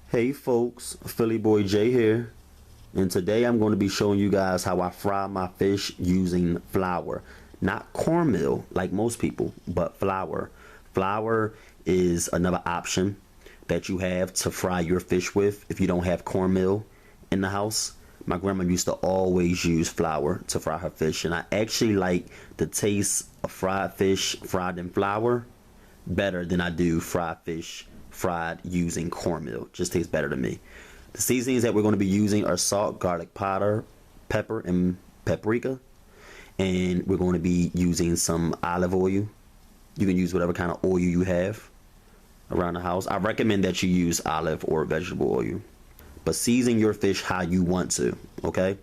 Hey folks, Philly Boy J here, and today I'm going to be showing you guys how I fry my fish using flour. Not cornmeal like most people, but flour. Flour is another option that you have to fry your fish with if you don't have cornmeal in the house. My grandma used to always use flour to fry her fish, and I actually like the taste of fried fish fried in flour better than I do fried fish fried using cornmeal. Just tastes better to me. The seasonings that we're going to be using are salt, garlic powder, pepper, and paprika. And we're going to be using some olive oil. You can use whatever kind of oil you have around the house. I recommend that you use olive or vegetable oil. But season your fish how you want to, okay?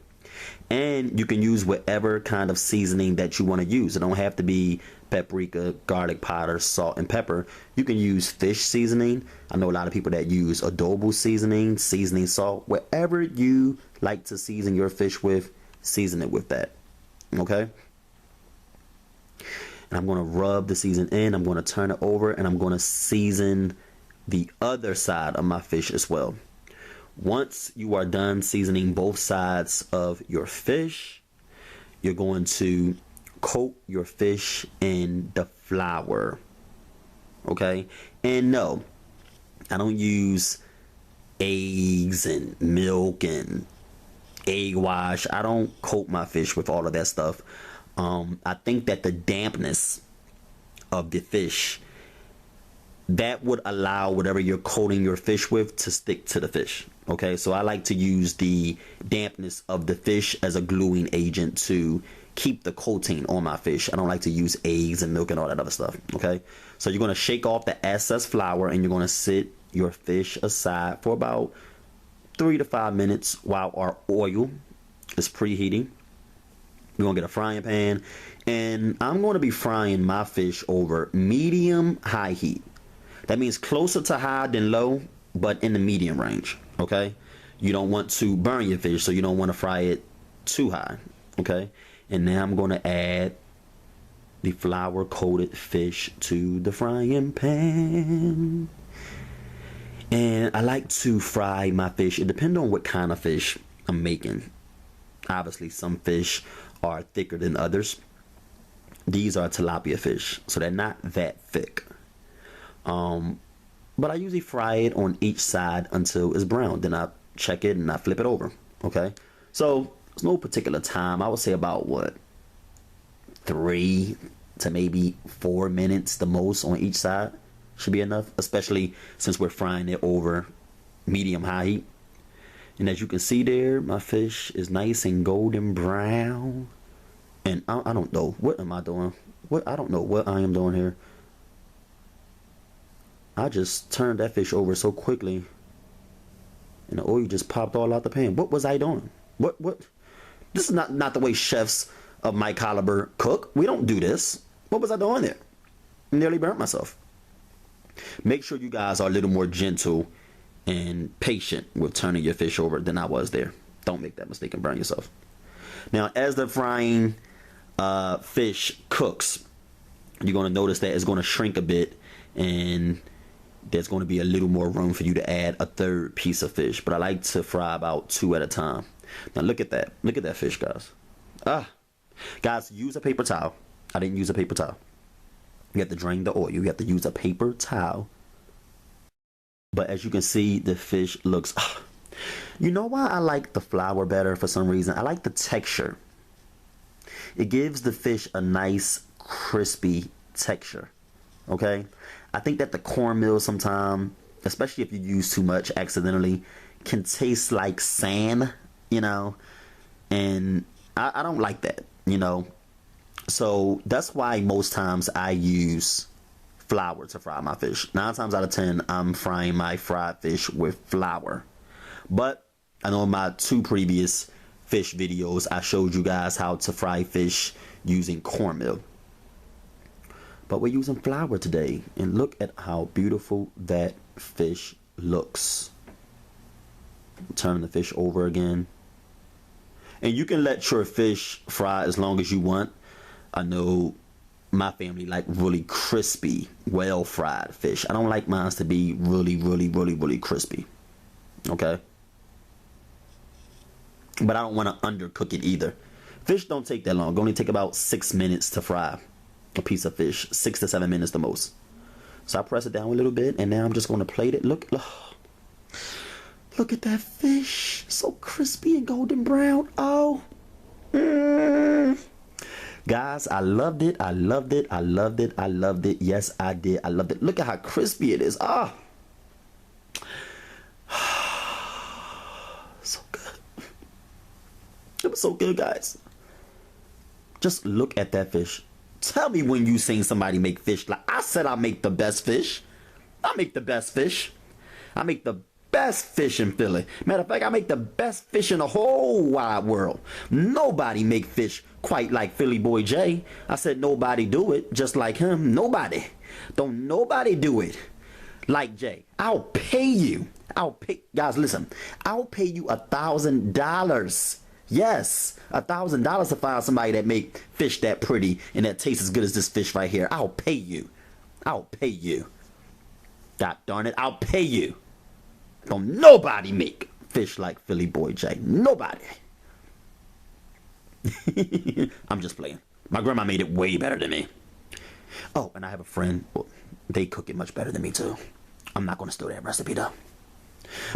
And you can use whatever kind of seasoning that you want to use. It don't have to be paprika, garlic powder, salt, and pepper. You can use fish seasoning. I know a lot of people that use adobo seasoning, seasoning salt. Whatever you like to season your fish with, season it with that, okay? And I'm going to rub the season in. I'm going to turn it over, and I'm going to season the other side of my fish as well. Once you are done seasoning both sides of your fish, you're going to coat your fish in the flour, okay? And no, I don't use eggs and milk and egg wash. I don't coat my fish with all of that stuff. I think that the dampness of the fish, that would allow whatever you're coating your fish with to stick to the fish. Okay, so I like to use the dampness of the fish as a gluing agent to keep the coating on my fish. I don't like to use eggs and milk and all that other stuff. Okay, so you're going to shake off the excess flour, and you're going to sit your fish aside for about 3 to 5 minutes while our oil is preheating. We're going to get a frying pan, and I'm going to be frying my fish over medium high heat. That means closer to high than low, but in the medium range, okay? You don't want to burn your fish, so you don't want to fry it too high, okay? And now I'm going to add the flour-coated fish to the frying pan. And I like to fry my fish. It depends on what kind of fish I'm making. Obviously, some fish are thicker than others. These are tilapia fish, so they're not that thick. But I usually fry it on each side until it's brown. Then I check it and I flip it over. Okay. So there's no particular time. I would say about 3 to maybe 4 minutes the most on each side should be enough, especially since we're frying it over medium high heat. And as you can see there, my fish is nice and golden brown. And I don't know, what am I doing? I don't know what I am doing here. I just turned that fish over so quickly, and the oil just popped all out the pan. What was I doing? What? This is not the way chefs of my caliber cook. We don't do this. What was I doing there? Nearly burnt myself. Make sure you guys are a little more gentle and patient with turning your fish over than I was there. Don't make that mistake and burn yourself. Now, as the frying fish cooks, you're going to notice that it's going to shrink a bit, and there's going to be a little more room for you to add a third piece of fish. But I like to fry about 2 at a time. Now look at that. Look at that fish, guys. Guys, use a paper towel. I didn't use a paper towel. You have to drain the oil. You have to use a paper towel. But as you can see, the fish looks... You know why I like the flour better for some reason? I like the texture. It gives the fish a nice, crispy texture. Okay? I think that the cornmeal sometimes, especially if you use too much accidentally, can taste like sand, you know, and I don't like that, you know. So that's why most times I use flour to fry my fish. 9 times out of 10, I'm frying my fried fish with flour. But I know in my 2 previous fish videos, I showed you guys how to fry fish using cornmeal. But we're using flour today, and look at how beautiful that fish looks. Turn the fish over again. And you can let your fish fry as long as you want. I know my family like really crispy, well fried fish. I don't like mine to be really crispy. Okay? But I don't want to undercook it either. Fish don't take that long. It only take about 6 minutes to fry a piece of fish. 6 to 7 minutes the most. So I press it down a little bit, and now I'm just going to plate it. Look at that fish. So crispy and golden brown. Oh. Guys, I loved it. I loved it. I loved it. I loved it. Yes, I did. I loved it. Look at how crispy it is. Ah. So good. It was so good, guys. Just look at that fish. Tell me when you seen somebody make fish. Like I said, I make the best fish. I make the best fish. I make the best fish in Philly. Matter of fact, I make the best fish in the whole wide world. Nobody make fish quite like Philly Boy J. I said nobody do it just like him. Nobody. Don't nobody do it like Jay. I'll pay you. Guys, listen. I'll pay you $1,000. Yes, $1,000 to find somebody that make fish that pretty and that tastes as good as this fish right here. I'll pay you. I'll pay you. God darn it, I'll pay you. Don't nobody make fish like Philly Boy J. Nobody. I'm just playing. My grandma made it way better than me. Oh, and I have a friend. Well, they cook it much better than me too. I'm not going to steal that recipe though.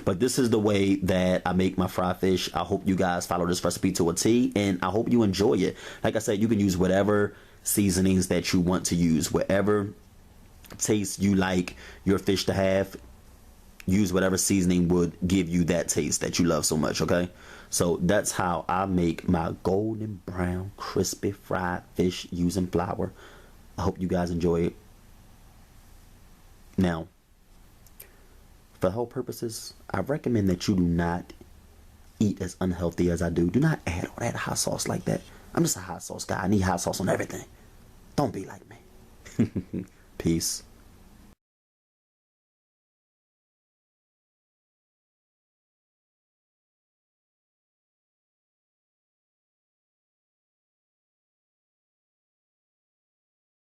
But this is the way that I make my fried fish. I hope you guys follow this recipe to a T, and I hope you enjoy it. Like I said, you can use whatever seasonings that you want to use, whatever taste you like your fish to have. Use whatever seasoning would give you that taste that you love so much, okay? So that's how I make my golden brown crispy fried fish using flour. I hope you guys enjoy it. Now, for health purposes, I recommend that you do not eat as unhealthy as I do. Do not add all that hot sauce like that. I'm just a hot sauce guy. I need hot sauce on everything. Don't be like me. Peace.